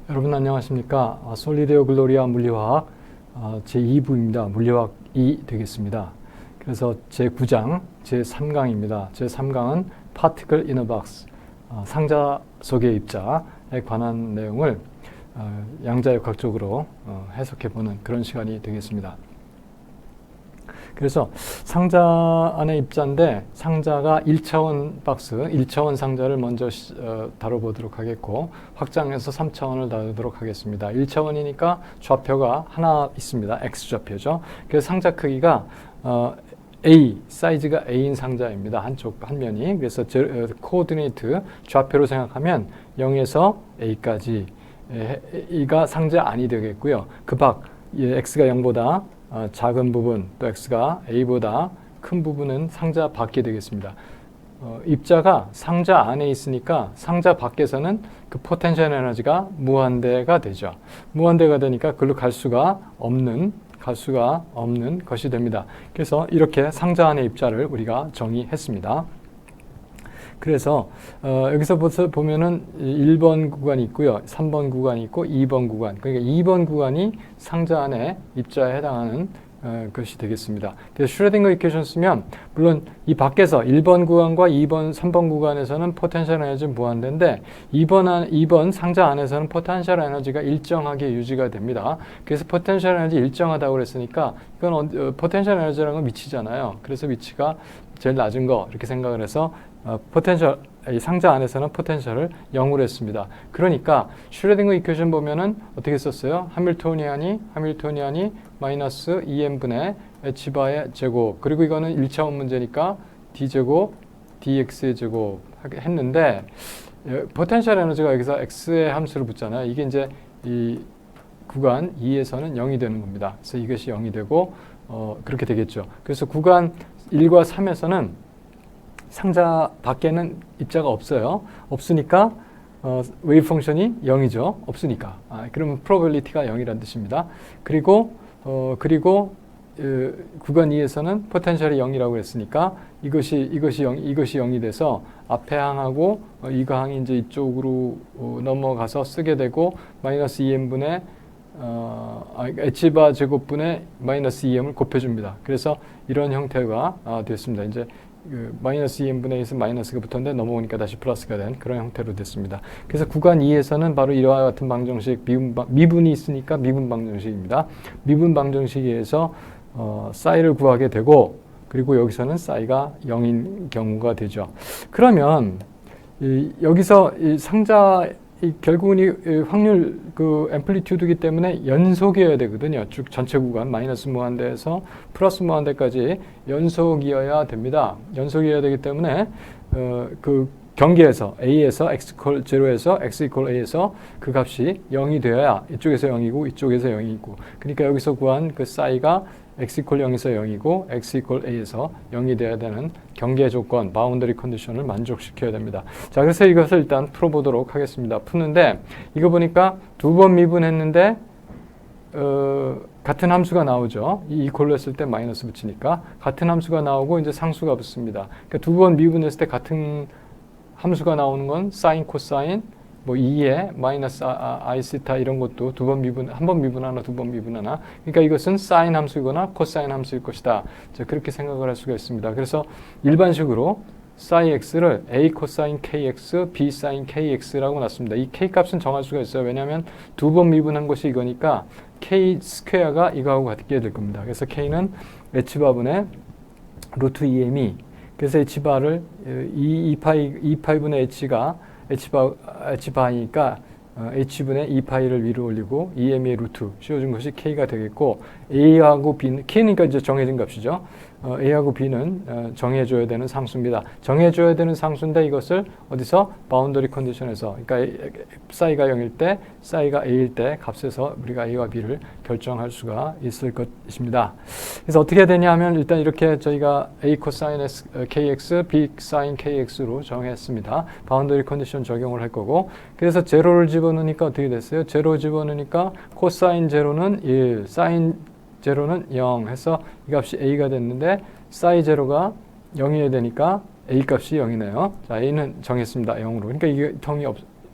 여러분 안녕하십니까? 솔리데오 글로리아 물리화학 제2부입니다. 물리화학 2 되겠습니다. 그래서 제9장 제3강입니다. 제3강은 Particle in a Box, 상자 속의 입자에 관한 내용을 양자역학적으로 해석해보는 그런 시간이 되겠습니다. 그래서 상자 안의 입자인데 상자가 1차원 박스, 1차원 상자를 먼저 다뤄보도록 하겠고 확장해서 3차원을 다루도록 하겠습니다. 1차원이니까 좌표가 하나 있습니다. X좌표죠. 그래서 상자 크기가 A, 사이즈가 A인 상자입니다. 한 면이. 그래서 코오디네이트 좌표로 생각하면 0에서 A까지 이가 상자 안이 되겠고요. 그 밖, X가 0보다 작은 부분, 또 X가 A보다 큰 부분은 상자 밖에 되겠습니다. 입자가 상자 안에 있으니까 상자 밖에서는 그 포텐셜 에너지가 무한대가 되죠. 무한대가 되니까 그걸로 갈 수가 없는 것이 됩니다. 그래서 이렇게 상자 안의 입자를 우리가 정의했습니다. 그래서 여기서 보면은 1번 구간이 있고요. 3번 구간이 있고 2번 구간. 그러니까 2번 구간이 상자 안에 입자에 해당하는 것이 되겠습니다. 그래서 슈레딩거 이퀘이션 쓰면 물론 이 밖에서 1번 구간과 2번, 3번 구간에서는 포텐셜 에너지는 무한대인데 2번 상자 안에서는 포텐셜 에너지가 일정하게 유지가 됩니다. 그래서 포텐셜 에너지 일정하다고 그랬으니까 이건 포텐셜 에너지라는 건 위치잖아요. 그래서 위치가 제일 낮은 거 이렇게 생각을 해서 포텐셜, 이 상자 안에서는 포텐셜을 0으로 했습니다. 그러니까 슈레딩거 이퀘이션 보면은 어떻게 썼어요? 하밀토니안이 마이너스 2n분의 h바의 제곱, 그리고 이거는 1차원 문제니까 d제곱 dx의 제곱 했는데 포텐셜 에너지가 여기서 x의 함수를 붙잖아요. 이게 이제 이 구간 2에서는 0이 되는 겁니다. 그래서 이것이 0이 되고 그렇게 되겠죠. 그래서 구간 1과 3에서는 상자 밖에는 입자가 없어요. 없으니까 웨이브 펑션이 0이죠. 없으니까. 그러면 probability가 0이라는 뜻입니다. 그리고 구간 2에서는 포텐셜이 0이라고 했으니까 이것이 0이 돼서 앞에 항하고 이거 항이 이제 이쪽으로 넘어가서 쓰게 되고 마이너스 2n분의 h바 제곱분의 마이너스 2m을 곱해줍니다. 그래서 이런 형태가 됐습니다. 이제 마이너스 2n분의 1에서 마이너스가 붙었는데 넘어오니까 다시 플러스가 된 그런 형태로 됐습니다. 그래서 구간 2에서는 바로 이와 같은 방정식, 미분이 있으니까 미분 방정식입니다. 미분 방정식에 의해서 싸이를 구하게 되고, 그리고 여기서는 싸이가 0인 경우가 되죠. 그러면 여기서 이 상자 결국은 이 확률 앰플리튜드이기 때문에 연속이어야 되거든요. 쭉 전체 구간 마이너스 무한대에서 플러스 무한대까지 연속이어야 됩니다. 연속이어야 되기 때문에 그 경계에서 A에서 X 이퀄 0에서 X 이퀄 A에서 그 값이 0이 되어야 이쪽에서 0이고 이쪽에서 0이고, 그러니까 여기서 구한 그 싸이가 X 이퀄 0에서 0이고 X 이퀄 A에서 0이 되어야 되는 경계 조건, 바운더리 컨디션을 만족시켜야 됩니다. 자, 그래서 이것을 일단 풀어보도록 하겠습니다. 푸는데 이거 보니까 두 번 미분했는데 같은 함수가 나오죠. 이 이퀄로 했을 때 마이너스 붙이니까 같은 함수가 나오고 이제 상수가 붙습니다. 그러니까 두 번 미분했을 때 같은 함수가 나오는 건 사인, 코사인, 뭐 2에 마이너스 i 시타 이런 것도 한 번 미분하나 두 번 미분하나, 그러니까 이것은 사인 함수이거나 코사인 함수일 것이다. 자, 그렇게 생각을 할 수가 있습니다. 그래서 일반식으로 사인 x를 a 코사인 kx, b 사인 kx라고 놨습니다. 이 k 값은 정할 수가 있어요. 왜냐하면 두 번 미분한 것이 이거니까 k 스퀘어가 이거하고 같게 될 겁니다. 그래서 k는 h바분의 루트 2m이, 그래서 h바를 2파이분의 h가 h바이니까 h분의 2파이를 위로 올리고 2m의 루트 씌워준 것이 k가 되겠고, a하고 b는, k니까 이제 정해진 값이죠. a하고 b는 정해줘야 되는 상수입니다. 정해줘야 되는 상수인데 이것을 어디서? 바운더리 컨디션에서, 그러니까 싸이가 0일 때, 싸이가 a일 때 값에서 우리가 a와 b를 결정할 수가 있을 것입니다. 그래서 어떻게 해야 되냐 하면 일단 이렇게 저희가 a 코사인 kx, b 사인 kx로 정했습니다. 바운더리 컨디션 적용을 할 거고, 그래서 제로를 집어넣으니까 어떻게 됐어요? 제로 집어넣으니까 코사인 제로는 1, 사인 제로는 0 해서 이 값이 a가 됐는데 사이 제로가 0이어야 되니까 a 값이 0이네요. 자, a는 정했습니다. 0으로. 그러니까 이게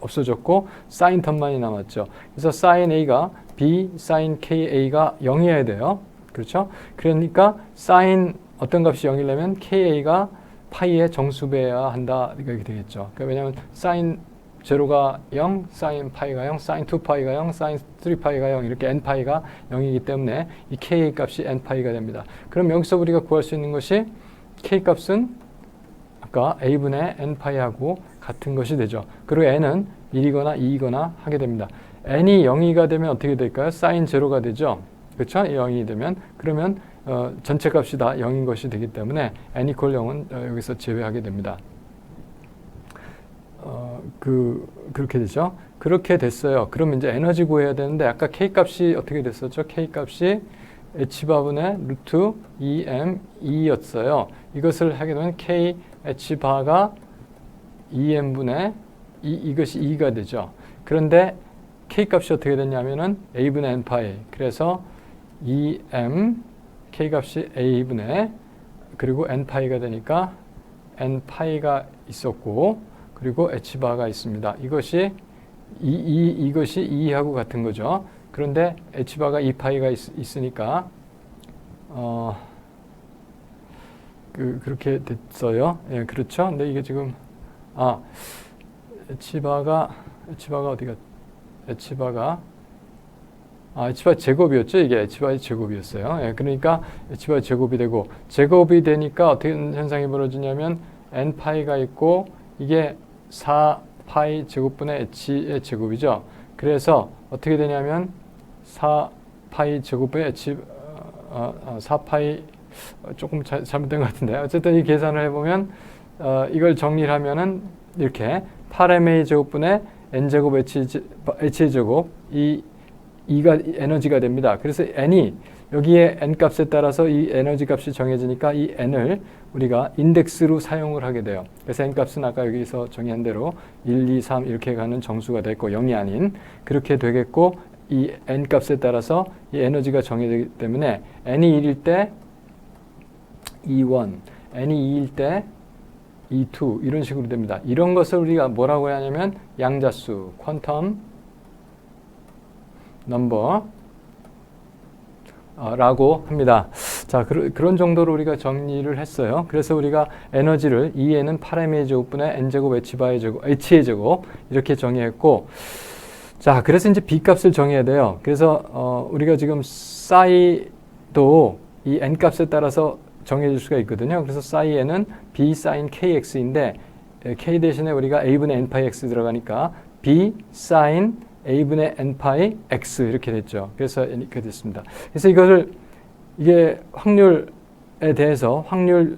없어졌고 사인 텀만이 남았죠. 그래서 사인 A가 B 사인 KA가 0이어야 돼요. 그렇죠? 그러니까 사인 어떤 값이 0이려면 KA가 파이의 정수배여야 한다. 이렇게 되겠죠. 그러니까 왜냐하면 사인 제로가 0, 사인 파이가 0, 사인 2파이가 0, 사인 3파이가 0 이렇게 n파이가 0이기 때문에 이 k 값이 n파이가 됩니다. 그럼 여기서 우리가 구할 수 있는 것이 k 값은 아까 a분의 n파이하고 같은 것이 되죠. 그리고 n은 1이거나 2이거나 하게 됩니다. n이 0이가 되면 어떻게 될까요? 사인 제로가 되죠. 그렇죠? 0이 되면 그러면 전체 값이 다 0인 것이 되기 때문에 n 이퀄 0은 여기서 제외하게 됩니다. 그렇게 되죠. 그렇게 됐어요. 그러면 이제 에너지 구해야 되는데 아까 K 값이 어떻게 됐었죠? K 값이 H바분의 루트 2m2였어요. 이것을 하게 되면 K H바가 2m분의 이것이 2가 되죠. 그런데 K 값이 어떻게 됐냐면은 A분의 n파이. 그래서 2m K 값이 A분의 그리고 n파이가 되니까 n파이가 있었고 그리고 h바가 있습니다. 이것이 2하고 같은 거죠. 그런데 h바가 2파이가 있으니까 그렇게 됐어요. 예, 그렇죠. 근데 이게 지금 h바가 어디가 h바 제곱이었죠. 이게 h바의 제곱이었어요. 예, 그러니까 h바의 제곱이 되고 제곱이 되니까 어떻게 현상이 벌어지냐면 n파이가 있고 이게 4파이 제곱분의 h의 제곱이죠. 그래서 어떻게 되냐면 4파이 제곱분의 h 4파이 조금 잘못된 것 같은데 어쨌든 이 계산을 해보면 이걸 정리를 하면은 이렇게 8ma 제곱분의 n제곱 h의 제곱 이 2가 에너지가 됩니다. 그래서 n이 여기에 n 값에 따라서 이 에너지 값이 정해지니까 이 n을 우리가 인덱스로 사용을 하게 돼요. 그래서 n 값은 아까 여기서 정의한 대로 1, 2, 3 이렇게 가는 정수가 됐고 0이 아닌 그렇게 되겠고 이 n 값에 따라서 이 에너지가 정해지기 때문에 n이 1일 때 E1, n이 2일 때 E2 이런 식으로 됩니다. 이런 것을 우리가 뭐라고 하냐면 양자수, 퀀텀 넘버 라고 합니다. 자, 그런 정도로 우리가 정리를 했어요. 그래서 우리가 에너지를 E에는 8m의 제곱분의 n제곱 h의 제곱 이렇게 정의했고 자, 그래서 이제 B 값을 정해야 돼요. 그래서 우리가 지금 싸이도 이 n 값에 따라서 정해질 수가 있거든요. 그래서 싸이에는 B sin kx인데 k 대신에 우리가 a분의 n파이 x 들어가니까 B sin a분의 n파이 x 이렇게 됐죠. 그래서 이렇게 됐습니다. 그래서 이게 확률에 대해서 확률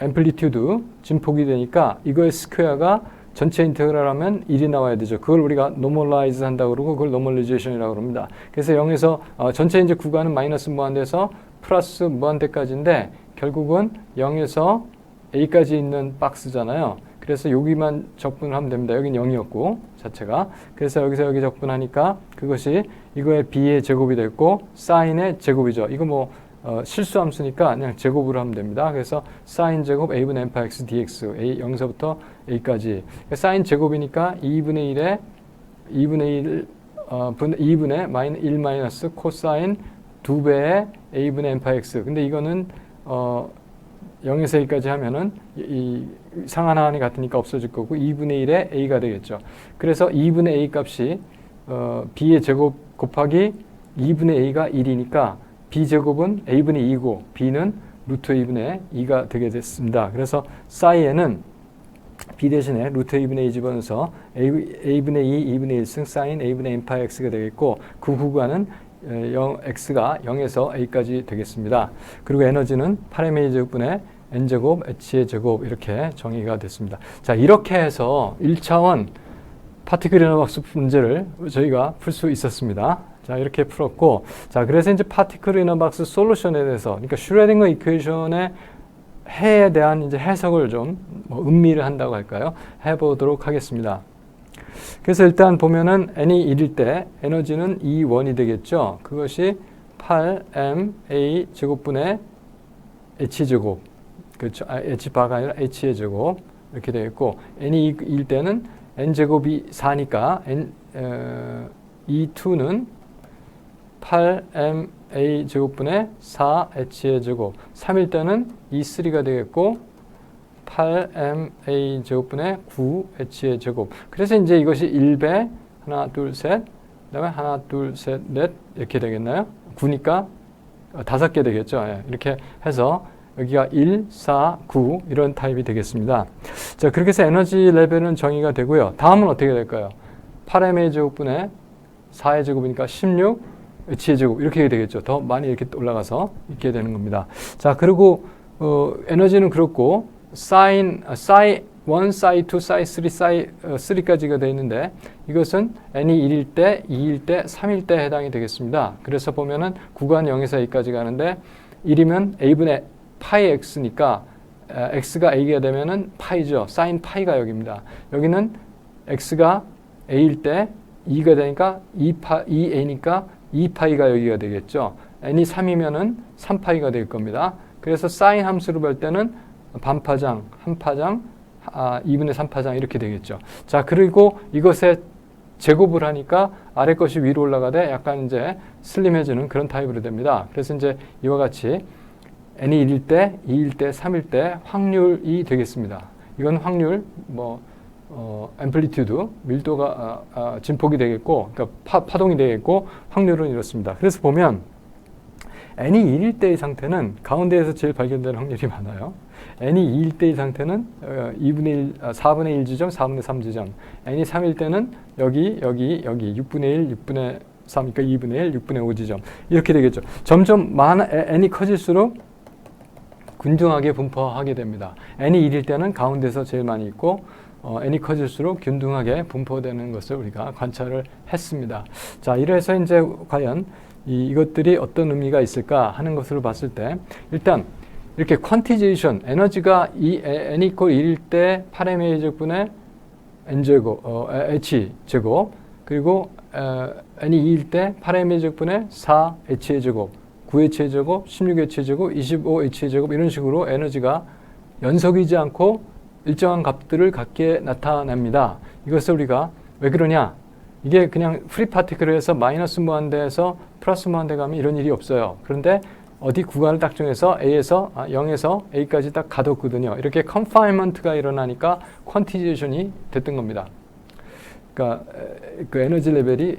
앰플리튜드 진폭이 되니까 이거의 스퀘어가 전체 인테그랄 하면 1이 나와야 되죠. 그걸 우리가 노멀라이즈 한다고 그러고 그걸 노멀리제이션이라고 그럽니다. 그래서 0에서 전체 이제 구간은 마이너스 무한대에서 플러스 무한대까지인데 결국은 0에서 a까지 있는 박스잖아요. 그래서 여기만 적분하면 됩니다. 여긴 0이었고 자체가. 그래서 여기서 여기 적분하니까 그것이 이거의 b의 제곱이 됐고 사인의 제곱이죠. 이거 뭐 실수함수니까 그냥 제곱으로 하면 됩니다. 그래서 사인 제곱 a분의 n파 x dx a 0에서부터 a까지 사인 제곱이니까 2분의 1에 2분의 마이너스 1 마이너스 코사인 2배의 a분의 n파 x. 근데 이거는 0에서 a까지 하면은 이 상하하한이 같으니까 없어질 거고 2분의 1의 a가 되겠죠. 그래서 2분의 a 값이 b의 제곱 곱하기 2분의 a가 1이니까 b제곱은 a분의 2고 b는 루트 2분의 2가 되게 됐습니다. 그래서 사이에는 b 대신에 루트 2분의 2 집어넣어서 a분의 2, 2분의 1승 사인 a분의 n파 x가 되겠고 그 구간은 x가 0에서 a까지 되겠습니다. 그리고 에너지는 8ma 제곱분의 n제곱 h의 제곱 이렇게 정의가 됐습니다. 자, 이렇게 해서 1차원 파티클 이너 박스 문제를 저희가 풀 수 있었습니다. 자, 이렇게 풀었고 자, 그래서 이제 파티클 이너 박스 솔루션에 대해서 그러니까 슈레딩거 이퀘이션의 해에 대한 이제 해석을 좀 음미를 한다고 할까요? 해보도록 하겠습니다. 그래서 일단 보면은 n이 1일 때 에너지는 E1이 되겠죠. 그것이 8ma 제곱분의 h제곱 그렇죠. h바가 아니라 h의 제곱 이렇게 되겠고 n이 2일 때는 n제곱이 4니까 E2는 8ma 제곱분의 4h의 제곱, 3일 때는 E3가 되겠고 8ma 제곱분의 9h의 제곱. 그래서 이제 이것이 1배 하나 둘 셋, 그다음에 하나 둘 셋 넷 이렇게 되겠나요? 9니까 5개 되겠죠. 예, 이렇게 해서 여기가 1, 4, 9 이런 타입이 되겠습니다. 자, 그렇게 해서 에너지 레벨은 정의가 되고요. 다음은 어떻게 될까요? 8ma 제곱분의 4의 제곱이니까 16 h의 제곱 이렇게 되겠죠. 더 많이 이렇게 올라가서 있게 되는 겁니다. 자, 그리고 에너지는 그렇고 사인 1, 사이 2, 사이 3, 사이 3까지가 되어 있는데 이것은 n이 1일 때, 2일 때, 3일 때 해당이 되겠습니다. 그래서 보면은 구간 0에서 a까지 가는데 1이면 a분의 파이 x니까 x가 a가 되면은 파이죠. 사인 파이가 여기입니다. 여기는 x가 a일 때 2가 되니까 2a니까 2파이가 여기가 되겠죠. n이 3이면은 3파이가 될 겁니다. 그래서 사인 함수로 볼 때는 반파장, 한파장, 2분의 3파장 이렇게 되겠죠. 자, 그리고 이것에 제곱을 하니까 아래 것이 위로 올라가되 약간 이제 슬림해지는 그런 타입으로 됩니다. 그래서 이제 이와 같이 n이 1일 때, 2일 때, 3일 때 확률이 되겠습니다. 이건 확률, 앰플리튜드, 밀도가, 진폭이 되겠고, 그러니까 파동이 되겠고, 확률은 이렇습니다. 그래서 보면 n이 1일 때의 상태는 가운데에서 제일 발견되는 확률이 많아요. n이 2일 때의 상태는 4분의 1 지점, 4분의 3 지점. n이 3일 때는 여기, 6분의 1, 6분의 3, 그러니까 2분의 1, 6분의 5 지점. 이렇게 되겠죠. 점점 n이 커질수록 균등하게 분포하게 됩니다. n이 1일 때는 가운데서 제일 많이 있고, n이 커질수록 균등하게 분포되는 것을 우리가 관찰을 했습니다. 자, 이래서 이제 과연 이것들이 어떤 의미가 있을까 하는 것으로 봤을 때, 일단 이렇게 퀀티제이션, 에너지가 n 이퀄 1일 때 8ma 제곱분의 n제곱, h 제곱, 그리고 n이 2일 때 8ma 제곱분의 4h의 제곱, 9h의 제곱, 16h의 제곱, 25h의 제곱 이런 식으로 에너지가 연속이지 않고 일정한 값들을 갖게 나타납니다. 이것을 우리가 왜 그러냐? 이게 그냥 프리 파티클을 해서 마이너스 무한대에서 플러스 무한대 가면 이런 일이 없어요. 그런데 어디 구간을 딱 정해서 A에서 0에서 A까지 딱 가뒀거든요. 이렇게 컨파인먼트가 일어나니까 퀀티제이션이 됐던 겁니다. 그러니까 그 에너지 레벨이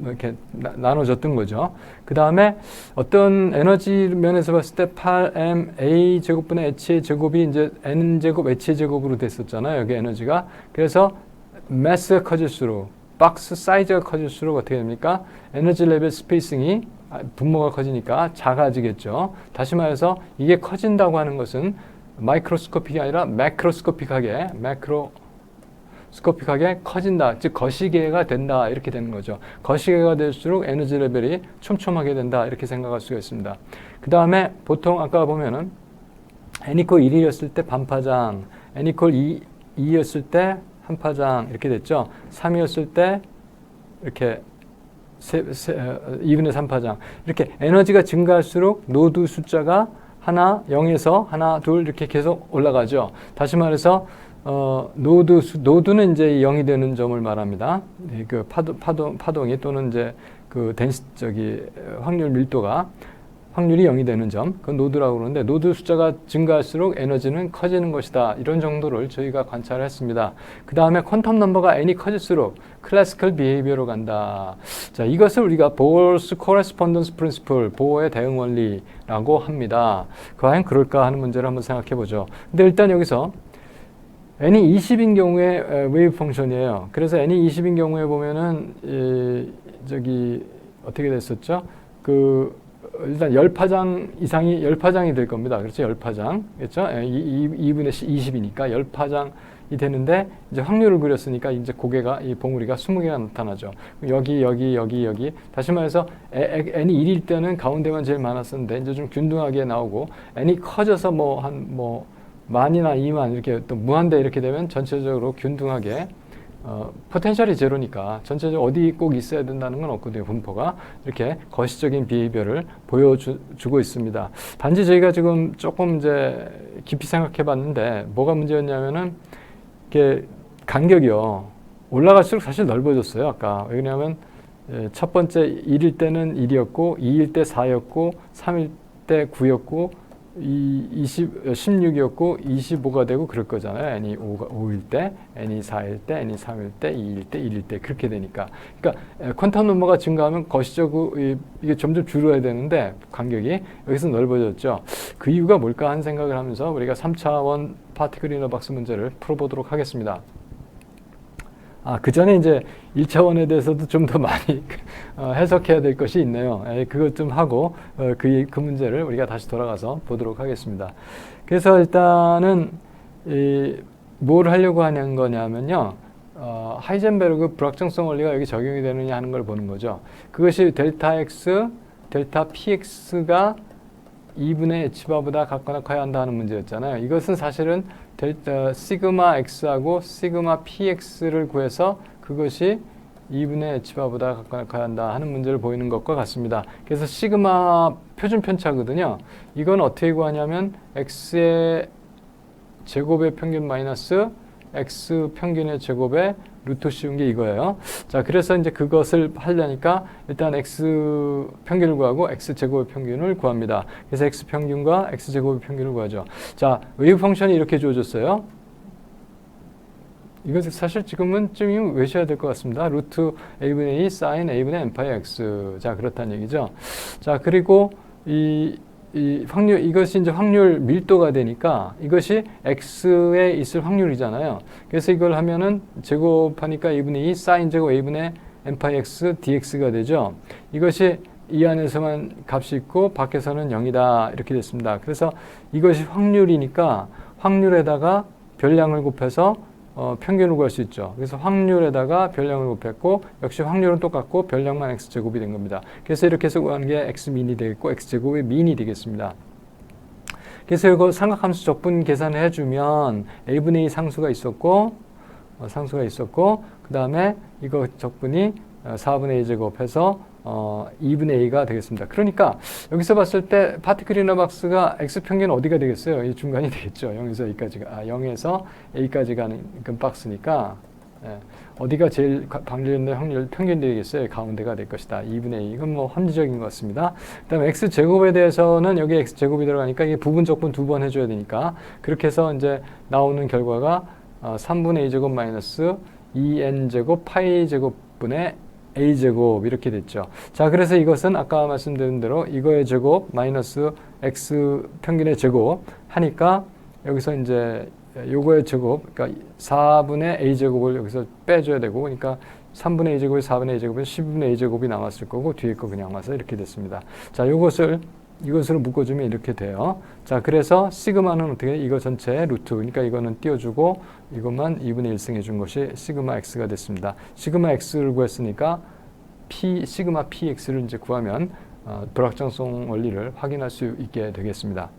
이렇게 나눠졌던 거죠. 그 다음에 어떤 에너지 면에서 봤을 때 8ma 제곱분의 h의 제곱이 이제 n 제곱 h의 제곱으로 됐었잖아요. 여기 에너지가. 그래서 매스가 커질수록 박스 사이즈가 커질수록 어떻게 됩니까? 에너지 레벨 스페이싱이 분모가 커지니까 작아지겠죠. 다시 말해서 이게 커진다고 하는 것은 마이크로스코픽이 아니라 매크로스코픽하게 커진다. 즉 거시기가 된다. 이렇게 되는 거죠. 거시기가 될수록 에너지 레벨이 촘촘하게 된다. 이렇게 생각할 수가 있습니다. 그 다음에 보통 아까 보면은 n 이퀄 1이었을 때 반파장, n 이퀄 2였을 때 한파장 이렇게 됐죠. 3이었을 때 이렇게 2분의 3파장. 이렇게 에너지가 증가할수록 노드 숫자가 하나, 0에서 하나, 둘 이렇게 계속 올라가죠. 다시 말해서 노드는 이제 0이 되는 점을 말합니다. 그 파동이 또는 이제 그 확률 밀도가 확률이 0이 되는 점, 그건 노드라고 그러는데 노드 숫자가 증가할수록 에너지는 커지는 것이다. 이런 정도를 저희가 관찰했습니다. 그 다음에 퀀텀 넘버가 n이 커질수록 클래시컬 비헤이비어로 간다. 자, 이것을 우리가 보어스 코레스폰던스 프린시플, 보어의 대응 원리라고 합니다. 과연 그럴까 하는 문제를 한번 생각해 보죠. 근데 일단 여기서 n이 20인 경우에 웨이브 펑션이에요. 그래서 n이 20인 경우에 보면은 어떻게 됐었죠? 일단 10파장 이상이 10파장이 될 겁니다. 그렇죠? 10파장. 그렇죠? 2분의 20이니까 10파장이 되는데 이제 확률을 그렸으니까 이제 고개가 이 봉우리가 20개가 나타나죠. 여기. 다시 말해서 n이 1일 때는 가운데만 제일 많았었는데 이제 좀 균등하게 나오고 n이 커져서 만이나 2만 이렇게 또 무한대 이렇게 되면 전체적으로 균등하게 포텐셜이 제로니까 전체적으로 어디 꼭 있어야 된다는 건 없거든요. 분포가 이렇게 거시적인 비헤이비어를 보여주고 있습니다. 단지 저희가 지금 조금 이제 깊이 생각해 봤는데 뭐가 문제였냐면은 이렇게 간격이요. 올라갈수록 사실 넓어졌어요. 아까. 왜냐하면 첫 번째 1일 때는 1이었고 2일 때 4였고 3일 때 9였고 16이었고 25가 되고 그럴 거잖아요. n이 5일 때, n이 4일 때, n이 3일 때, 2일 때, 1일 때 그렇게 되니까. 그러니까 퀀텀 넘버가 증가하면 거시적으로 이게 점점 줄어야 되는데 간격이 여기서 넓어졌죠. 그 이유가 뭘까 하는 생각을 하면서 우리가 3차원 파티클 이너 박스 문제를 풀어보도록 하겠습니다. 그 전에 이제 1차원에 대해서도 좀 더 많이 해석해야 될 것이 있네요. 그것 좀 하고 그 문제를 우리가 다시 돌아가서 보도록 하겠습니다. 그래서 일단은 뭘 하려고 하는 거냐면요. 하이젠베르그 불확정성 원리가 여기 적용이 되느냐 하는 걸 보는 거죠. 그것이 델타 x, 델타 px가 2분의 h바보다 같거나 커야 한다 하는 문제였잖아요. 이것은 사실은 델타 시그마 x하고 시그마 px를 구해서 그것이 2분의 h바보다 같거나 커야 한다 하는 문제를 보이는 것과 같습니다. 그래서 시그마 표준 편차거든요. 이건 어떻게 구하냐면 x의 제곱의 평균 마이너스 x 평균의 제곱에 루트 씌운 게 이거예요. 자, 그래서 이제 그것을 하려니까 일단 x 평균을 구하고 x 제곱의 평균을 구합니다. 그래서 x 평균과 x 제곱의 평균을 구하죠. 자, 웨이브 펑션이 이렇게 주어졌어요. 이것을 사실 지금은 좀 외셔야 될 것 같습니다. 루트 a분의 2 사인 a분의 n 파이 x. 자, 그렇다는 얘기죠. 자, 그리고 이것이 이제 확률 밀도가 되니까 이것이 x에 있을 확률이잖아요. 그래서 이걸 하면은 제곱하니까 2분의 2 사인 제곱 a분의 n 파이 x dx가 되죠. 이것이 이 안에서만 값이 있고 밖에서는 0이다 이렇게 됐습니다. 그래서 이것이 확률이니까 확률에다가 별량을 곱해서 평균을 구할 수 있죠. 그래서 확률에다가 별량을 곱했고 역시 확률은 똑같고 별량만 x제곱이 된 겁니다. 그래서 이렇게 해서 구하는 게 x민이 되겠고 x제곱의 민이 되겠습니다. 그래서 이거 삼각함수 적분 계산을 해주면 a분의 2 상수가 있었고 그 다음에 이거 적분이 4분의 2제곱 해서 2분의 A가 되겠습니다. 그러니까 여기서 봤을 때 파티클 이너 박스가 X평균 어디가 되겠어요? 이 중간이 되겠죠. 0에서 A까지가. 0에서 A까지 가는 그 박스니까 어디가 제일 방지된 확률 평균이 되겠어요? 가운데가 될 것이다. 2분의 2. 이건 뭐 합리적인 것 같습니다. 그 다음에 X제곱에 대해서는 여기 X제곱이 들어가니까 이게 부분 적분 2번 해줘야 되니까 그렇게 해서 이제 나오는 결과가 3분의 2제곱 마이너스 2n제곱 파이 제곱분의 a제곱 이렇게 됐죠. 자, 그래서 이것은 아까 말씀드린 대로 이거의 제곱 마이너스 x 평균의 제곱 하니까 여기서 이제 요거의 제곱 그러니까 4분의 a제곱을 여기서 빼줘야 되고 그러니까 3분의 a제곱이 4분의 a제곱은 10분의 a제곱이 남았을 거고 뒤에 거 그냥 와서 이렇게 됐습니다. 자, 이것으로 묶어주면 이렇게 돼요. 자, 그래서 시그마는 어떻게 이거 전체 루트 그러니까 이거는 띄워주고 이것만 2분의 1승 해준 것이 시그마 x가 됐습니다. 시그마 x를 구했으니까 시그마 px를 이제 구하면 불확정성 원리를 확인할 수 있게 되겠습니다.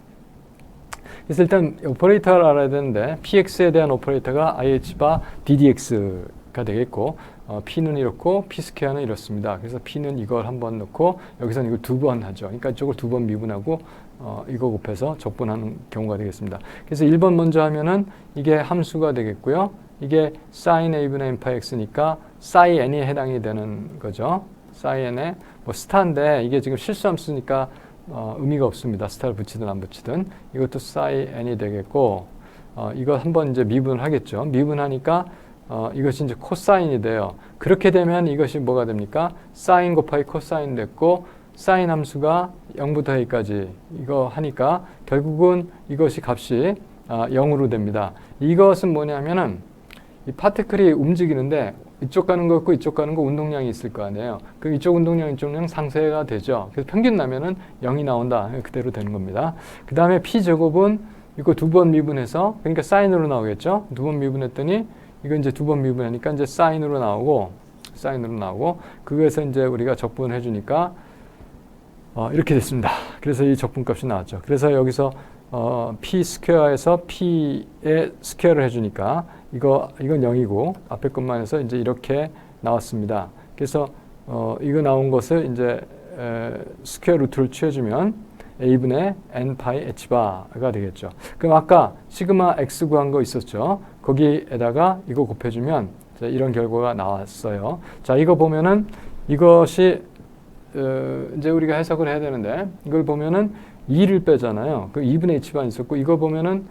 그래서 일단 오퍼레이터를 알아야 되는데 px에 대한 오퍼레이터가 ih바 ddx가 되겠고 p는 이렇고 p 스퀘어는 이렇습니다. 그래서 p는 이걸 한번 넣고 여기서는 이걸 2번 하죠. 그러니까 이쪽을 2번 미분하고 이거 곱해서 적분하는 경우가 되겠습니다. 그래서 1번 먼저 하면은 이게 함수가 되겠고요. 이게 sin a분의 n 파이 x니까 sin n이 해당이 되는 거죠. sin n에 뭐 스타인데 이게 지금 실수함수니까 의미가 없습니다. 스타를 붙이든 안 붙이든 이것도 sin n이 되겠고 이거 한번 이제 미분을 하겠죠. 미분하니까 이것이 이제 코사인이 돼요. 그렇게 되면 이것이 뭐가 됩니까? 사인 곱하기 코사인 됐고 사인 함수가 0부터 a까지 이거 하니까 결국은 이것이 값이 0으로 됩니다. 이것은 뭐냐면은 이 파티클이 움직이는데 이쪽 가는 거 있고 이쪽 가는 거 운동량이 있을 거 아니에요. 그럼 이쪽 운동량 이쪽 운동량 상쇄가 되죠. 그래서 평균 나면은 0이 나온다. 그대로 되는 겁니다. 그 다음에 p제곱은 이거 2번 미분해서 그러니까 사인으로 나오겠죠. 2번 미분했더니 이거 이제 2번 미분하니까 이제 사인으로 나오고 그거에서 이제 우리가 적분을 해주니까 이렇게 됐습니다. 그래서 이 적분값이 나왔죠. 그래서 여기서 p 스퀘어에서 p의 스퀘어를 해주니까 이건 0이고 앞에 것만 해서 이제 이렇게 나왔습니다. 그래서 이거 나온 것을 이제 스퀘어 루트를 취해주면 a분의 n 파이 h바가 되겠죠. 그럼 아까 시그마 x 구한 거 있었죠. 거기에다가 이거 곱해주면 자, 이런 결과가 나왔어요. 자, 이거 보면은 이것이 이제 우리가 해석을 해야 되는데 이걸 보면은 2를 빼잖아요. 그 2분의 h만 있었고 이거 보면은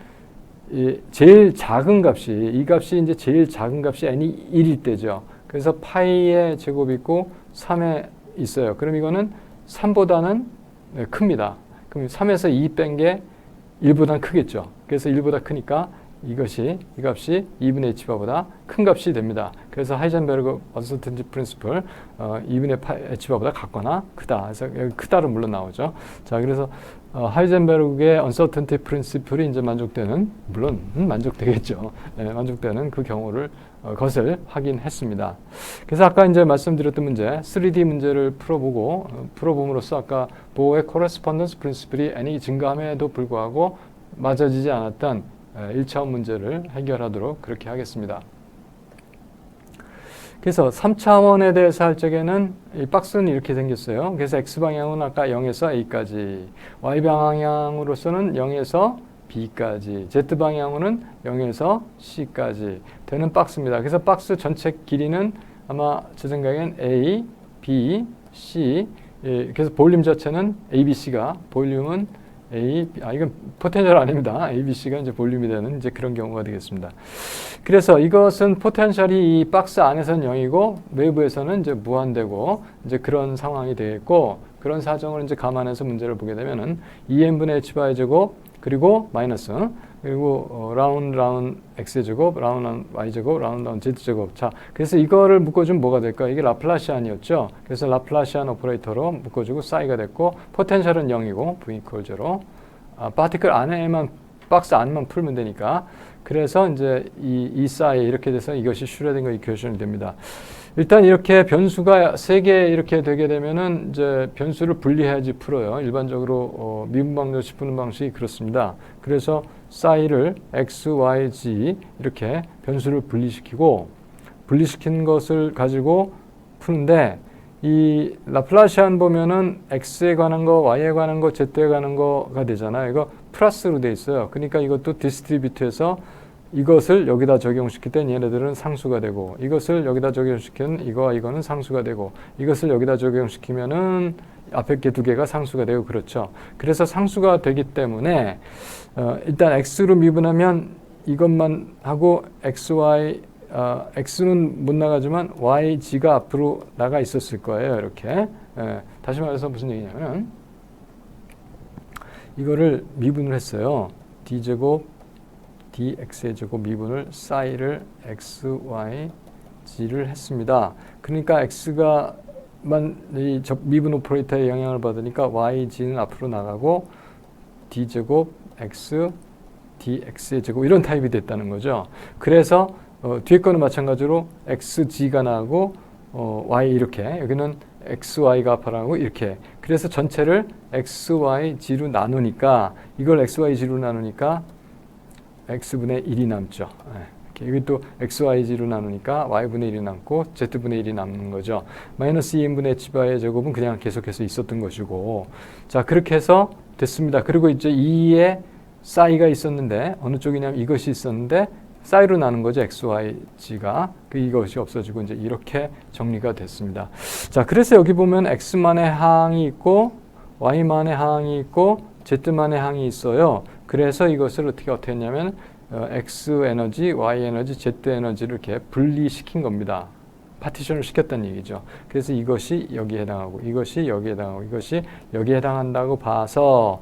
제일 작은 값이 이 값이 이제 제일 작은 값이 n이 1일 때죠. 그래서 파이의 제곱이 있고 3에 있어요. 그럼 이거는 3보다는 큽니다. 그럼 3에서 2 뺀 게 1보다는 크겠죠. 그래서 1보다 크니까 이 값이 2분의 h바보다 큰 값이 됩니다. 그래서 하이젠베르그 언서턴티 프린시플 2분의 h바보다 같거나 크다. 그래서 여기 크다로 물론 나오죠. 자, 그래서 하이젠베르그의 언서턴티 프린시플이 이제 만족되는, 물론 만족되겠죠. 네, 만족되는 그 경우를 것을 확인했습니다. 그래서 아까 이제 말씀드렸던 문제, 3D 문제를 풀어봄으로써 아까 보어의 코레스폰던스 프린시플이 n이 증가함에도 불구하고 맞아지지 않았던 1차원 문제를 해결하도록 그렇게 하겠습니다. 그래서 3차원에 대해서 할 적에는 이 박스는 이렇게 생겼어요. 그래서 x방향은 아까 0에서 a까지, y방향으로서는 0에서 b까지, z방향으로는 0에서 c까지 되는 박스입니다. 그래서 박스 전체 길이는 아마 제 생각엔 a, b, c, 그래서 볼륨 자체는 abc가, 볼륨은 이건 포텐셜 아닙니다. ABC가 이제 볼륨이 되는 이제 그런 경우가 되겠습니다. 그래서 이것은 포텐셜이 이 박스 안에서는 0이고 외부에서는 이제 무한되고 이제 그런 상황이 되겠고, 그런 사정을 이제 감안해서 문제를 보게 되면은 2n분의 h바의 제곱 그리고 마이너스 그리고 라운드 x의 제곱, 라운드 y 제곱, 라운드 z 제곱. 자, 그래서 이거를 묶어주면 뭐가 될까? 이게 라플라시안이었죠. 그래서 라플라시안 오퍼레이터로 묶어주고 싸이가 됐고, 포텐셜은 0이고 v equal 0. 파티클 안에만, 박스 안만 풀면 되니까. 그래서 이제 이 싸이 이렇게 돼서 이것이 슈레딩거 이퀘이션이 됩니다. 일단 이렇게 변수가 3개 이렇게 되게 되면은 이제 변수를 분리해야지 풀어요. 일반적으로 미분 방정식 푸는 방식이 그렇습니다. 그래서 싸이를 x, y, z 이렇게 변수를 분리시킨 것을 가지고 푸는데, 이 라플라시안 보면은 x에 관한 거, y에 관한 거, z에 관한 거가 되잖아요. 이거 플러스로 돼 있어요. 그러니까 이것도 디스트리뷰트해서 이것을 여기다 적용시킬 땐 얘네들은 상수가 되고, 이것을 여기다 적용시키면 이거와 이거는 상수가 되고, 이것을 여기다 적용시키면은 앞에 게 두 개가 상수가 되고, 그렇죠. 그래서 상수가 되기 때문에 일단 x로 미분하면 이것만 하고 x는 못 나가지만 y, g가 앞으로 나가 있었을 거예요. 이렇게. 다시 말해서 무슨 얘기냐면 이거를 미분을 했어요. d제곱 dx의 제곱 미분을 싸이를 x, y, g를 했습니다. 그러니까 x가 이 미분 오퍼레이터의 영향을 받으니까 y, g는 앞으로 나가고 d제곱 x, dx의 제곱 이런 타입이 됐다는 거죠. 그래서 뒤에 거는 마찬가지로 x, g가 나가고 y 이렇게, 여기는 x, y가 앞으로 이렇게. 그래서 전체를 x, y, g로 나누니까, 이걸 x, y, g로 나누니까 x분의 1이 남죠. 여기 또 x, y, g로 나누니까 y분의 1이 남고 z분의 1이 남는 거죠. 마이너스 2n분의 h바의 제곱은 그냥 계속해서 있었던 것이고, 자, 그렇게 해서 됐습니다. 그리고 이제 2에 싸이가 있었는데, 어느 쪽이냐면 이것이 있었는데 싸이로 나눈 거죠. x, y, g가. 이것이 없어지고 이제 이렇게 정리가 됐습니다. 자, 그래서 여기 보면 x만의 항이 있고 y만의 항이 있고 z만의 항이 있어요. 그래서 이것을 어떻게 했냐면 x 에너지, y 에너지, z 에너지를 이렇게 분리시킨 겁니다. 파티션을 시켰다는 얘기죠. 그래서 이것이 여기에 해당하고 이것이 여기에 해당하고 이것이 여기에 해당한다고 봐서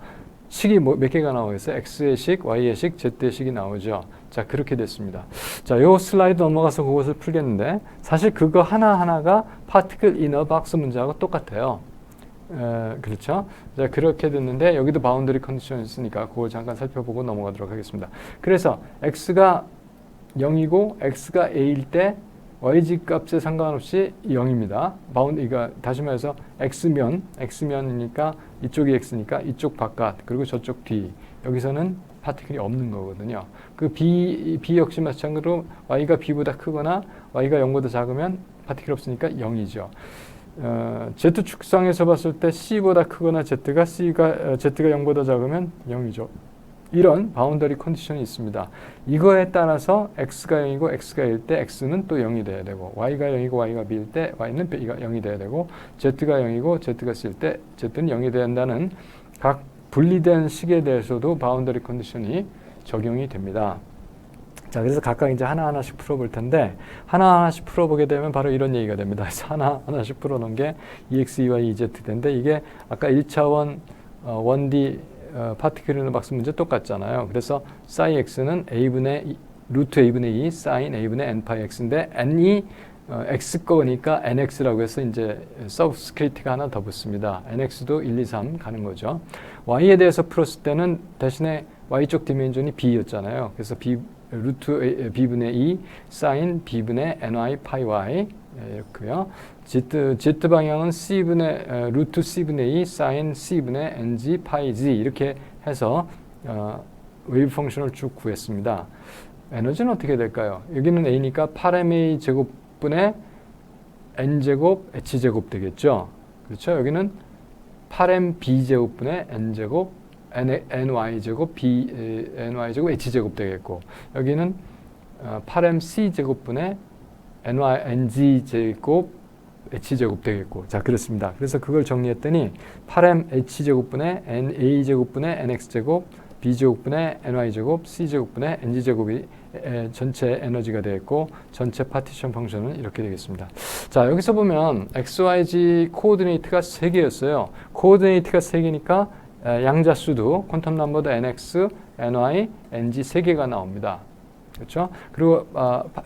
식이 몇 개가 나오겠어요? x의 식, y의 식, z의 식이 나오죠. 자, 그렇게 됐습니다. 자, 요 슬라이드 넘어가서 그것을 풀겠는데, 사실 그거 하나하나가 파티클 이너 박스 문제하고 똑같아요. 그렇죠? 자, 그렇게 됐는데 여기도 바운더리 컨디션이 있으니까 그걸 잠깐 살펴보고 넘어가도록 하겠습니다. 그래서 x가 0이고 x가 a일 때 yg 값에 상관없이 0입니다. 바운드가 다시 말해서 x면이니까 이쪽이 x니까 이쪽 바깥 그리고 저쪽 뒤, 여기서는 파티클이 없는 거거든요. 그 b 역시 마찬가지로 y가 b보다 크거나 y가 0보다 작으면 파티클이 없으니까 0이죠. Z축상에서 봤을 때 C보다 크거나 Z가 0보다 작으면 0이죠. 이런 바운더리 컨디션이 있습니다. 이거에 따라서 x가 0이고 x가 1일 때 x는 또 0이 돼야 되고 y가 0이고 y가 b일 때 y는 0이 돼야 되고 z가 0이고 z가 c일 때 z는 0이 돼야 한다는 각 분리된 식에 대해서도 바운더리 컨디션이 적용이 됩니다. 자, 그래서 각각 이제 하나하나씩 풀어볼 텐데 하나하나씩 풀어보게 되면 바로 이런 얘기가 됩니다. 그래서 하나하나씩 풀어놓은 게 EX, EY, EZ인데 이게 아까 1차원 1D 파티클 박스 문제 똑같잖아요. 그래서 사이 x는 a분의 루트 a분의 2 사인 a분의 n 파이 x인데 n이 x 거니까 nx라고 해서 이제 서브스크립트가 하나 더 붙습니다. nx도 1, 2, 3 가는 거죠. y에 대해서 풀었을 때는 대신에 y쪽 디멘전이 b였잖아요. 그래서 루트 b분의 2 사인 b분의 ny 파이 y 이렇고요. z 방향은 c분의 루트 c분의 2 사인 c분의 ng 파이 z 이렇게 해서 웨이브 펑션을 쭉 구했습니다. 에너지는 어떻게 될까요? 여기는 a니까 8ma 제곱분의 n 제곱 h 제곱 되겠죠. 그렇죠? 여기는 8m b 제곱분의 n 제곱 ny 제곱 ny 제곱 h 제곱 되겠고 여기는 8m c 제곱분의 ng 제곱 h 제곱 되겠고 자 그렇습니다. 그래서 그걸 정리했더니 8m h 제곱분의 na 제곱분의 nx 제곱 b 제곱분의 ny 제곱 c 제곱분의 ng 제곱이 전체 에너지가 되겠고 전체 파티션 펑션은 이렇게 되겠습니다. 자 여기서 보면 xyz 코오디네이트가 3개였어요. 코오디네이트가 3개니까 양자수도 퀀텀 넘버도 nx, ny, ng 3개가 나옵니다. 그렇죠? 그리고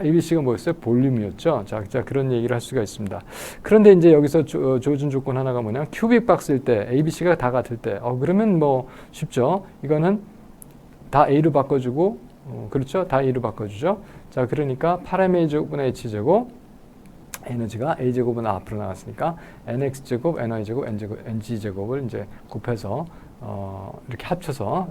ABC가 뭐였어요? 볼륨이었죠. 자, 그런 얘기를 할 수가 있습니다. 그런데 이제 여기서 조준 조건 하나가 뭐냐면 큐빅 박스일 때 ABC가 다 같을 때 그러면 뭐 쉽죠. 이거는 다 A로 바꿔주고 그렇죠? 다 A로 바꿔주죠. 자, 그러니까 8ma 제곱분의 h제곱 에너지가 a제곱은 앞으로 나왔으니까 nx제곱, ny제곱, ng제곱을 이제 곱해서 이렇게 합쳐서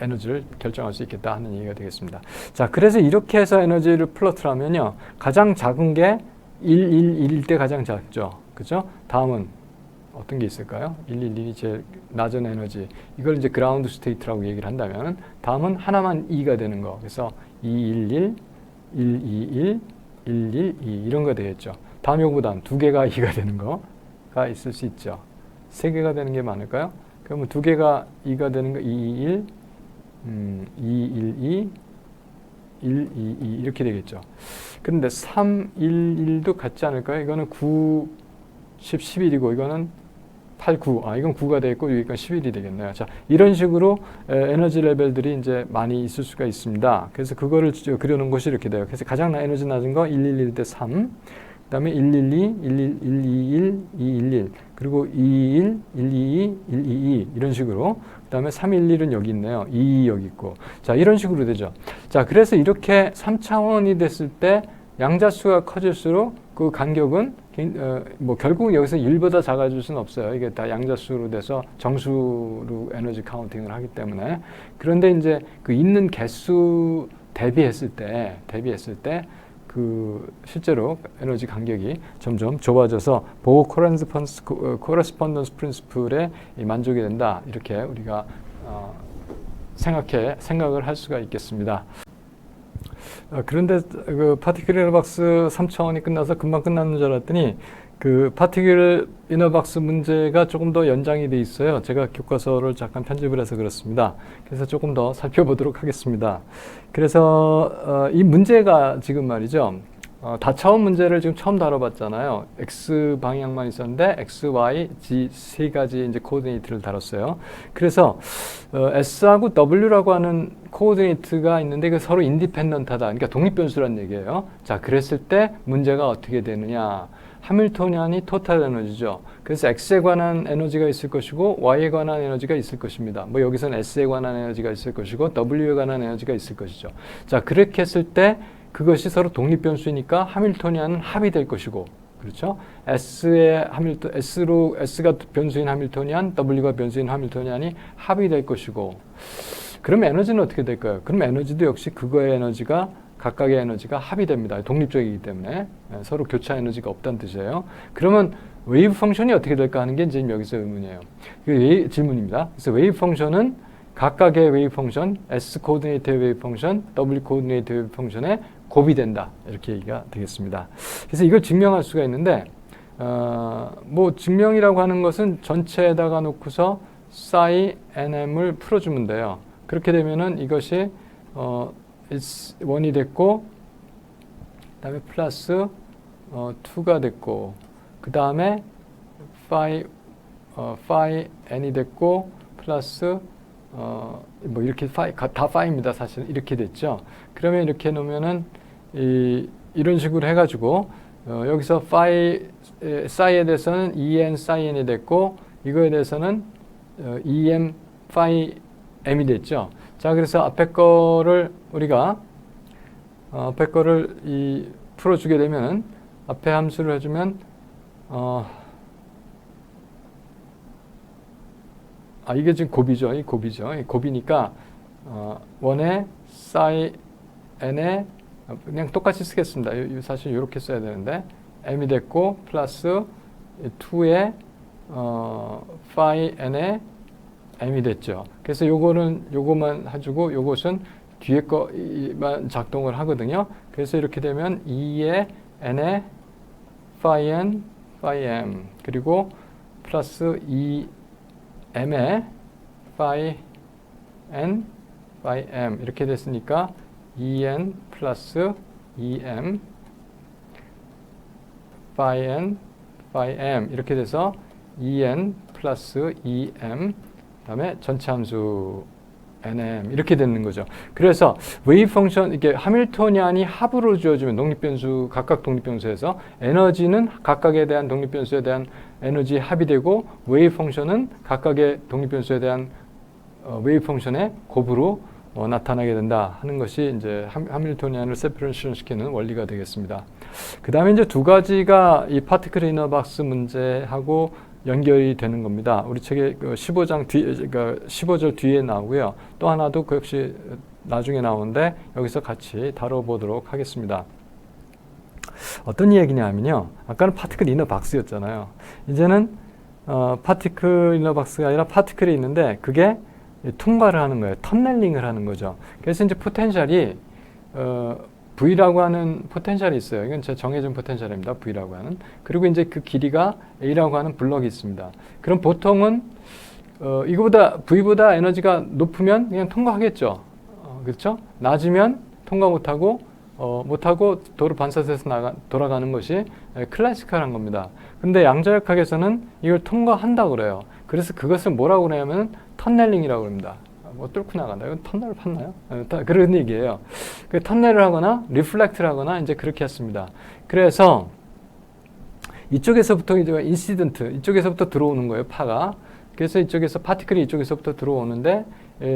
에너지를 결정할 수 있겠다 하는 얘기가 되겠습니다. 자, 그래서 이렇게 해서 에너지를 플러트를 하면요. 가장 작은 게 1, 1, 1일 때 가장 작죠. 그죠? 다음은 어떤 게 있을까요? 1, 1, 1이 제일 낮은 에너지. 이걸 이제 그라운드 스테이트라고 얘기를 한다면 다음은 하나만 2가 되는 거. 그래서 2, 1, 1, 1, 2, 1, 1, 1, 2 이런 거 되겠죠. 다음 요거보다는 2개가 2가 되는 거가 있을 수 있죠. 3개가 되는 게 많을까요? 그러면 2개가 2가 되는 거 2, 2, 1, 2, 1, 2, 1, 2, 2 이렇게 되겠죠. 그런데 3, 1, 1도 같지 않을까요? 이거는 9, 10, 11이고 이거는 8, 9. 이건 9가 되겠고 여기가 11이 되겠네요. 자, 이런 식으로 에너지 레벨들이 이제 많이 있을 수가 있습니다. 그래서 그거를 그려놓은 것이 이렇게 돼요. 그래서 가장 에너지 낮은 거 1, 1, 1 대 3. 그 다음에 1, 1, 2, 1, 1, 1, 2, 1, 2, 1, 1. 그리고 2, 1, 1, 2, 2, 1, 2, 2. 이런 식으로. 그 다음에 3, 1, 1은 여기 있네요. 2, 2 여기 있고. 자, 이런 식으로 되죠. 자, 그래서 이렇게 3차원이 됐을 때 양자수가 커질수록 그 간격은 뭐 결국 여기서 1보다 작아질 수는 없어요. 이게 다 양자수로 돼서 정수로 에너지 카운팅을 하기 때문에. 그런데 이제 그 있는 개수 대비했을 때 그 실제로 에너지 간격이 점점 좁아져서 보호 코레스폰던스 프린시플에 만족이 된다. 이렇게 우리가 생각을 할 수가 있겠습니다. 그런데 그 파티클 박스 3차원이 끝나서 금방 끝났는 줄 알았더니 그 파티클 이너박스 문제가 조금 더 연장이 돼 있어요. 제가 교과서를 잠깐 편집을 해서 그렇습니다. 그래서 조금 더 살펴보도록 하겠습니다. 그래서 이 문제가 지금 말이죠. 다차원 문제를 지금 처음 다뤄봤잖아요. X 방향만 있었는데 X, Y, Z 세 가지 이제 코오디네이트를 다뤘어요. 그래서 S하고 W라고 하는 코오디네이트가 있는데 그 서로 인디펜던트하다. 그러니까 독립변수란 얘기예요. 자, 그랬을 때 문제가 어떻게 되느냐. 하밀토니안이 토탈 에너지죠. 그래서 X에 관한 에너지가 있을 것이고 Y에 관한 에너지가 있을 것입니다. 뭐 여기서는 S에 관한 에너지가 있을 것이고 W에 관한 에너지가 있을 것이죠. 자, 그렇게 했을 때 그것이 서로 독립변수이니까 하밀토니안은 합이 될 것이고, 그렇죠? S가 변수인 하밀토니안, W가 변수인 하밀토니안이 합이 될 것이고, 그럼 에너지는 어떻게 될까요? 그럼 에너지도 역시 그거의 에너지가 각각의 에너지가 합이 됩니다. 독립적이기 때문에 서로 교차 에너지가 없다는 뜻이에요. 그러면 웨이브 펑션이 어떻게 될까 하는 게 지금 여기서 의문이에요. 질문입니다. 그래서 웨이브 펑션은 각각의 웨이브 펑션, S 코오디네이트 웨이브 펑션, W 코오디네이트 웨이브 펑션에 곱이 된다. 이렇게 얘기가 되겠습니다. 그래서 이걸 증명할 수가 있는데 뭐 증명이라고 하는 것은 전체에다가 놓고서 psi nm을 풀어주면 돼요. 그렇게 되면은 이것이 1이 됐고, 그 다음에 플러스 2가 됐고, 그 다음에 phi n이 됐고, 플러스 뭐 이렇게 다 phi입니다. 사실 이렇게 됐죠. 그러면 이렇게 놓으면은 이런 식으로 해가지고 여기서 psi에 대해서는 en psi n이 됐고, 이거에 대해서는 em phi m이 됐죠. 자, 그래서 앞에 거를 우리가 앞에 거를 풀어주게 되면은 앞에 함수를 해주면 이게 지금 곱이죠. 이 곱이죠. 이 곱이니까 1에 psi n에 그냥 똑같이 쓰겠습니다. 사실 이렇게 써야 되는데 m이 됐고 플러스 2에 phi n에 m이 됐죠. 그래서 요거만 해주고 요것은 뒤에 거만 작동을 하거든요. 그래서 이렇게 되면 2에 n에 phi n, phi m 그리고 플러스 2m에 phi n, phi m 이렇게 됐으니까 2n 플러스 2m phi n, phi m 이렇게 돼서 2n 플러스 2m 그다음에 전체 함수 nm 이렇게 되는 거죠. 그래서 웨이브 펑션 이렇게 하밀토니안이 합으로 주어지면 독립변수 각각 독립변수에서 에너지는 각각에 대한 독립변수에 대한 에너지 합이 되고 웨이브 펑션은 각각의 독립변수에 대한 웨이브 펑션의 곱으로 나타나게 된다 하는 것이 이제 하밀토니안을 세퍼레이션 시키는 원리가 되겠습니다. 그 다음에 이제 두 가지가 이 파티클 이너 박스 문제하고 연결이 되는 겁니다. 우리 책의 15장 뒤, 그러니까 15절 뒤에 나오고요. 또 하나도 그 역시 나중에 나오는데 여기서 같이 다뤄보도록 하겠습니다. 어떤 얘기냐면요. 아까는 파티클 이너 박스였잖아요. 이제는 파티클 이너 박스가 아니라 파티클이 있는데 그게 통과를 하는 거예요. 터널링을 하는 거죠. 그래서 이제 포텐셜이 V라고 하는 포텐셜이 있어요. 이건 제 정해진 포텐셜입니다. V라고 하는. 그리고 이제 그 길이가 A라고 하는 블럭이 있습니다. 그럼 보통은 V보다 에너지가 높으면 그냥 통과하겠죠. 그렇죠? 낮으면 통과 못하고 도로 반사돼서 돌아가는 것이 클래시컬한 겁니다. 근데 양자역학에서는 이걸 통과한다고 그래요. 그래서 그것을 뭐라고 그러냐면 터널링이라고 합니다. 뭐 뚫고 나간다. 이건 터널을 팠나요? 그런 얘기예요. 그 터널을 하거나 리플렉트를 하거나 이제 그렇게 했습니다. 그래서 이쪽에서부터 이제 인시던트 이쪽에서부터 들어오는 거예요. 파가. 그래서 이쪽에서 파티클이 이쪽에서부터 들어오는데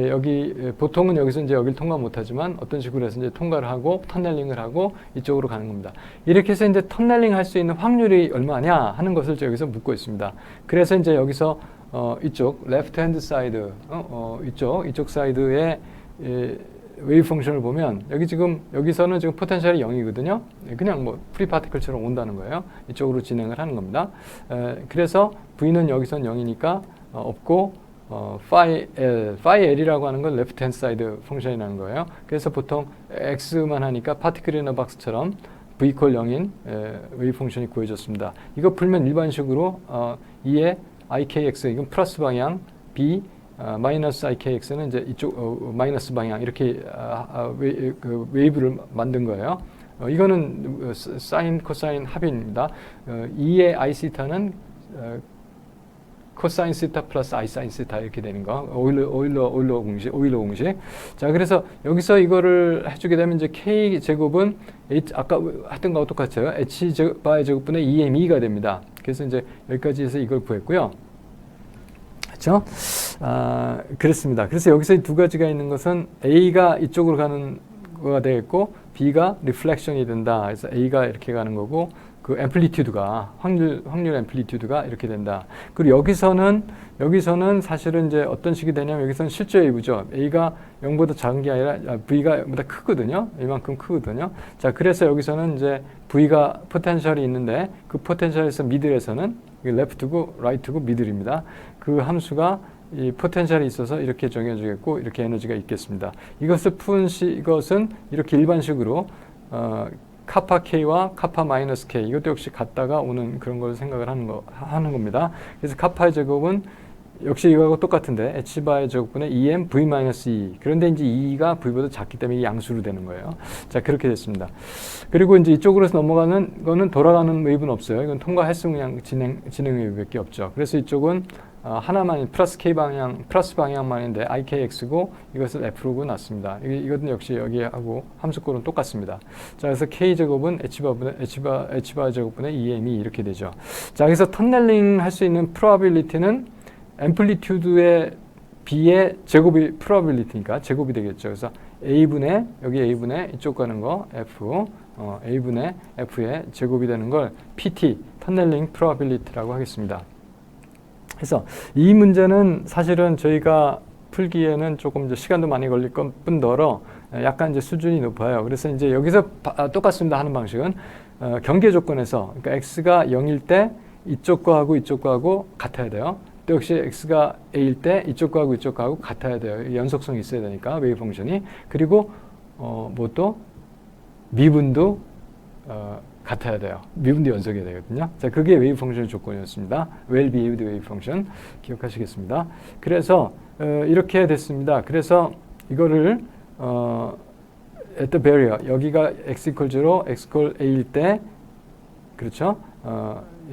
여기 보통은 여기서 이제 여기를 통과 못하지만 어떤 식으로 해서 이제 통과를 하고 터널링을 하고 이쪽으로 가는 겁니다. 이렇게 해서 이제 터널링 할 수 있는 확률이 얼마냐 하는 것을 여기서 묻고 있습니다. 그래서 이제 여기서 이쪽 레프트 핸드 사이드 이쪽 사이드의 웨이브 펑션을 보면 여기서는 지금 포텐셜이 0이거든요. 그냥 뭐 프리 파티클처럼 온다는 거예요. 이쪽으로 진행을 하는 겁니다. 그래서 V는 여기선 0이니까 없고 phi L이라고 하는 건 레프트 핸드 사이드 펑션이라는 거예요. 그래서 보통 X만 하니까 파티클 이너 박스처럼 V 이퀄 0인 웨이브 펑션이 구해졌습니다. 이거 풀면 일반식으로 2의 IKX 이건 플러스 방향, B 마이너스 IKX는 이제 이쪽 마이너스 방향 이렇게 웨이브를 만든 거예요. 이거는 사인 코사인 합입니다. 2의 I 시타는 코사인 시타 플러스 I 사인 시타 이렇게 되는 거. 오일러 공식. 자, 그래서 여기서 이거를 해주게 되면 이제 K 제곱은 아까 했던 거하고 똑같아요. H 바의 제곱분의 2m가 됩니다. 그래서 이제 여기까지 해서 이걸 구했고요. 그렇죠? 그렇습니다. 그래서 여기서 이 두 가지가 있는 것은 A가 이쪽으로 가는 거가 되겠고 B가 리플렉션이 된다. 그래서 A가 이렇게 가는 거고 그 앰플리튜드가 확률 앰플리튜드가 이렇게 된다. 그리고 여기서는 사실은 이제 어떤 식이 되냐면 여기서는 실제 웨이브죠. A가 0보다 작은 게 아니라 V가 0보다 크거든요. 이만큼 크거든요. 자, 그래서 여기서는 이제 V가 포텐셜이 있는데 그 포텐셜에서 미들에서는 레프트고 라이트고 미들입니다. 그 함수가 이 포텐셜이 있어서 이렇게 정해주겠고 이렇게 에너지가 있겠습니다. 이것을 푼 이것은 이렇게 일반식으로 카파 K와 카파 마이너스 K 이것도 역시 같다가 오는 그런 걸 생각을 하는 겁니다. 그래서 카파의 제곱은 역시 이거하고 똑같은데 H바의 제곱분의 EM V 마이너스 E. 그런데 이제 E가 V보다 작기 때문에 양수로 되는 거예요. 자, 그렇게 됐습니다. 그리고 이제 이쪽으로 넘어가는 거는 돌아가는 웨이브는 없어요. 이건 통과 횟수 그냥 진행 웨이브밖에 없죠. 그래서 이쪽은 하나만 플러스 K 방향, 플러스 방향만인데 IKX고 이것을 F로 놨습니다. 이것은 역시 여기하고 함수꼴은 똑같습니다. 자, 그래서 K 제곱은 H바 제곱분의 EM이 이렇게 되죠. 자, 그래서 터널링 할 수 있는 프로바빌리티는 앰플리튜드의 B의 제곱이 프로바빌리티니까 제곱이 되겠죠. 그래서 A분의 여기 A분의 이쪽 가는 거 F A분의 F의 제곱이 되는 걸 PT 터널링 프로바빌리티라고 하겠습니다. 그래서 이 문제는 사실은 저희가 풀기에는 조금 이제 시간도 많이 걸릴 뿐더러 약간 이제 수준이 높아요. 그래서 이제 여기서 똑같습니다. 하는 방식은 경계 조건에서 그러니까 x가 0일 때 이쪽 거하고 이쪽 거하고 같아야 돼요. 또 역시 x가 a일 때 이쪽 거하고 이쪽 거하고 같아야 돼요. 연속성이 있어야 되니까 웨이브 펑션이. 그리고 뭐 또 미분도 같아야 돼요. 미분도 연속이 되거든요. 자, 그게 웨이브 펑션의 조건이었습니다. well behaved 웨이브 펑션 기억하시겠습니다. 그래서 이렇게 됐습니다. 그래서 이거를 at the barrier 여기가 x equal 0, x equal a일 때 그렇죠?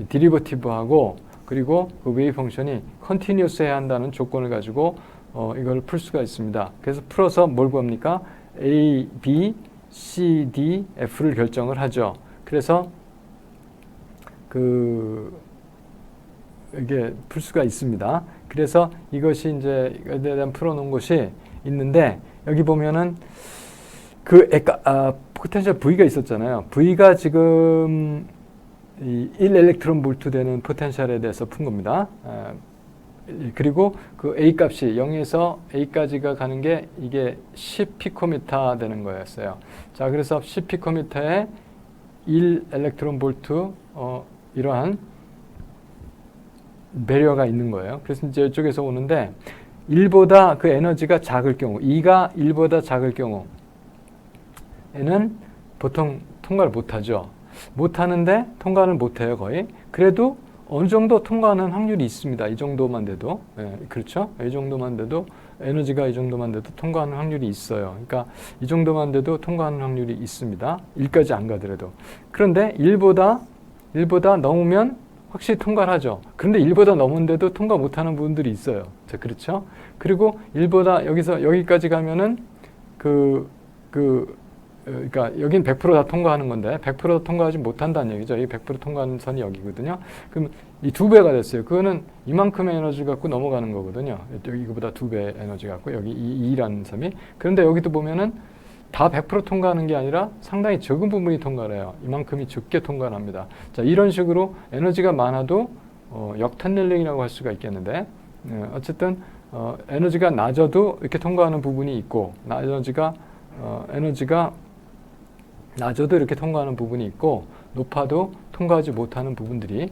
디리버티브하고 그리고 그 웨이브 펑션이 컨티뉴어스 해야 한다는 조건을 가지고 이걸 풀 수가 있습니다. 그래서 풀어서 뭘 구합니까? A, B, C, D, F를 결정을 하죠. 그래서 이게 풀 수가 있습니다. 그래서 이것이 이제 이거에 대한 풀어놓은 것이 있는데 여기 보면은 포텐셜 V가 있었잖아요. V가 지금 이 1엘렉트론 볼트 되는 포텐셜에 대해서 푼 겁니다. 그리고 그 A 값이 0에서 A까지가 가는 게 이게 10피코미터 되는 거였어요. 자, 그래서 10피코미터에 1엘렉트론 볼트 이러한 배리어가 있는 거예요. 그래서 이제 이쪽에서 오는데 1보다 그 에너지가 작을 경우 2가 1보다 작을 경우에는 보통 통과를 못하죠. 못하는데 통과를 못해요 거의. 그래도 어느 정도 통과하는 확률이 있습니다. 이 정도만 돼도. 그렇죠? 이 정도만 돼도 에너지가 이 정도만 돼도 통과하는 확률이 있어요. 그러니까 이 정도만 돼도 통과하는 확률이 있습니다. 1까지 안 가더라도. 그런데 1보다 넘으면 확실히 통과를 하죠. 그런데 1보다 넘은데도 통과 못하는 부분들이 있어요. 자, 그렇죠? 그리고 1보다 여기까지 가면은 그러니까 여긴 100% 다 통과하는 건데 100% 통과하지 못한다는 얘기죠. 이 100% 통과하는 선이 여기거든요. 그럼 이 2배가 됐어요. 그거는 이만큼의 에너지 갖고 넘어가는 거거든요. 이거보다 2배 에너지 갖고 여기 2라는 섬이. 그런데 여기도 보면은 다 100% 통과하는 게 아니라 상당히 적은 부분이 통과를 해요. 이만큼이 적게 통과를 합니다. 자, 이런 식으로 에너지가 많아도 역탄넬링이라고 할 수가 있겠는데 어쨌든 에너지가 낮아도 이렇게 통과하는 부분이 있고 에너지가 낮아도 이렇게 통과하는 부분이 있고 높아도 통과하지 못하는 부분들이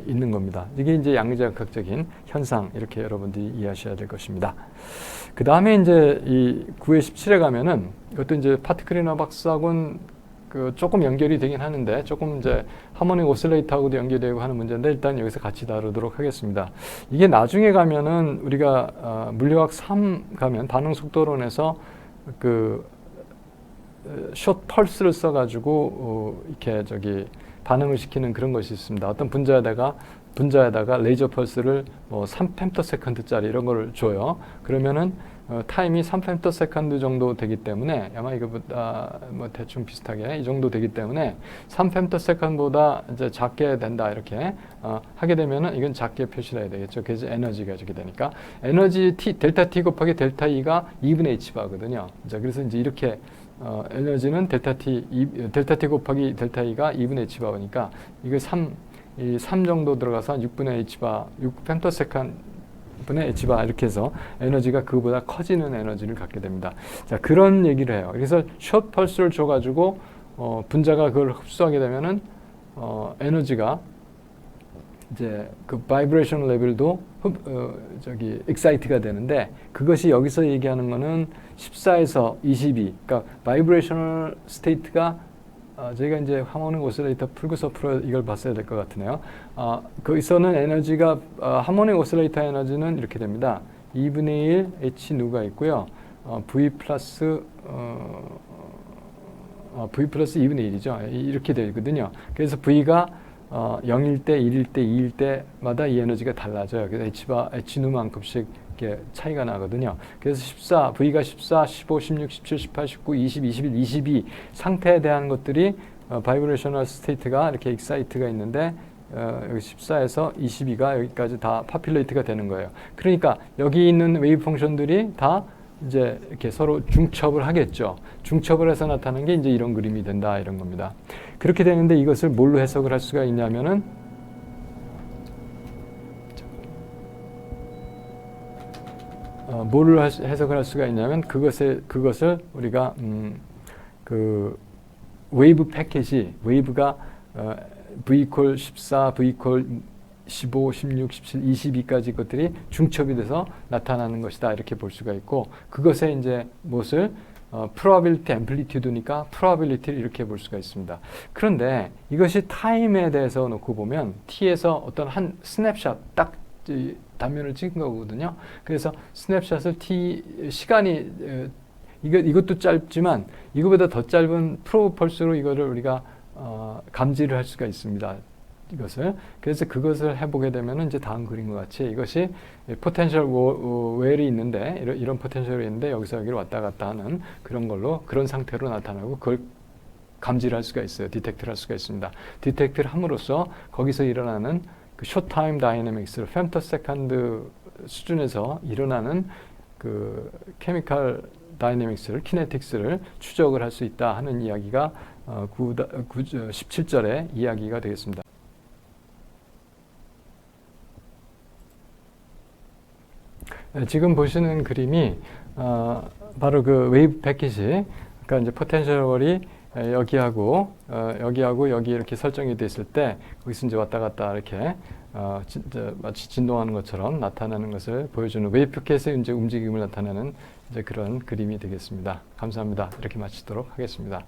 있는 겁니다. 이게 이제 양자역학적인 현상 이렇게 여러분들이 이해하셔야 될 것입니다. 그 다음에 이제 이 9회 17에 가면은 이것도 이제 파티클리너 박스하고는 조금 연결이 되긴 하는데 조금 이제 하모닉 오실레이터하고도 연결되고 하는 문제인데 일단 여기서 같이 다루도록 하겠습니다. 이게 나중에 가면은 우리가 물리학 3 가면 반응 속도론에서 숏 펄스를 써가지고 이렇게 반응을 시키는 그런 것이 있습니다. 어떤 분자에다가 레이저 펄스를 뭐 3펜터세컨드짜리 이런 걸 줘요. 그러면은 타임이 3펜터세컨드 정도 되기 때문에 아마 이거보다 뭐 대충 비슷하게 이 정도 되기 때문에 3펜터세컨드보다 이제 작게 된다 이렇게 하게 되면은 이건 작게 표시를 해야 되겠죠. 그래서 에너지가 저게 되니까 에너지 델타 T 곱하기 델타 E가 2분의 H바거든요. 자, 그래서 이제 이렇게 에너지는 델타 T 곱하기 델타 E가 2분의 H바니까 이거 3 정도 들어가서 6분의 H바, 6펜터세컨드 분의 H바 이렇게 해서 에너지가 그거보다 커지는 에너지를 갖게 됩니다. 자, 그런 얘기를 해요. 그래서 숏 펄스를 줘가지고 분자가 그걸 흡수하게 되면은 에너지가 이제 그 바이브레이션 레벨도 excite가 되는데 그것이 여기서 얘기하는 거는 14에서 22. 그러니까 바이브레이셔널 스테이트가 저희가 이제 하모닉 오실레이터 풀고서 이걸 봤어야 될 것 같으네요. 거기서는 에너지가 하모닉 오실레이터 에너지는 이렇게 됩니다. 2분의 1 h 누가 있고요. v 플러스 v 플러스 2분의 1이죠. 이렇게 되거든요. 그래서 v가 0일 때, 1일 때, 2일 때마다 이 에너지가 달라져요. 그래서 h누만큼씩 이렇게 차이가 나거든요. 그래서 14, V가 14, 15, 16, 17, 18, 19, 20, 21, 22 상태에 대한 것들이 바이브레이셔널 스테이트가 이렇게 익사이트가 있는데 여기 14에서 22가 여기까지 다 파퓰레이트가 되는 거예요. 그러니까 여기 있는 웨이브 펑션들이 다 이제 이렇게 서로 중첩을 하겠죠. 중첩을 해서 나타나는 게 이제 이런 그림이 된다 이런 겁니다. 그렇게 되는데 이것을 뭘로 해석을 할 수가 있냐면은 뭐를 해석을 할 수가 있냐면 그것을 우리가 그 웨이브 패키지 웨이브가 V 이퀄 14, V 이퀄 15, 16, 17, 22까지 것들이 중첩이 돼서 나타나는 것이다 이렇게 볼 수가 있고 그것에 이제 무엇을 probability amplitude니까 probability를 이렇게 볼 수가 있습니다. 그런데 이것이 타임에 대해서 놓고 보면 t에서 어떤 한 스냅샷 딱 단면을 찍은 거거든요. 그래서 스냅샷을 시간이 이것도 짧지만 이거보다 더 짧은 프로펄스로 이거를 우리가 감지를 할 수가 있습니다. 이것을 그래서 그것을 해보게 되면 이제 다음 그림과 같이 이것이 포텐셜 웰이 있는데 이런 포텐셜이 있는데 여기서 여기로 왔다 갔다 하는 그런 상태로 나타나고 그걸 감지를 할 수가 있어요. 디텍트를 할 수가 있습니다. 디텍트를 함으로써 거기서 일어나는 그 숏타임 다이내믹스를 femtosecond 수준에서 일어나는 그 케미컬 다이내믹스를 키네틱스를 추적을 할 수 있다 하는 이야기가 17절의 이야기가 되겠습니다. 지금 보시는 그림이 바로 그 웨이브 패키지, 그러니까 이제 포텐셜이 여기하고 여기 이렇게 설정이 됐을 때 거기서 이제 왔다 갔다 이렇게 마치 진동하는 것처럼 나타나는 것을 보여주는 웨이브 패킷의 이제 움직임을 나타내는 이제 그런 그림이 되겠습니다. 감사합니다. 이렇게 마치도록 하겠습니다.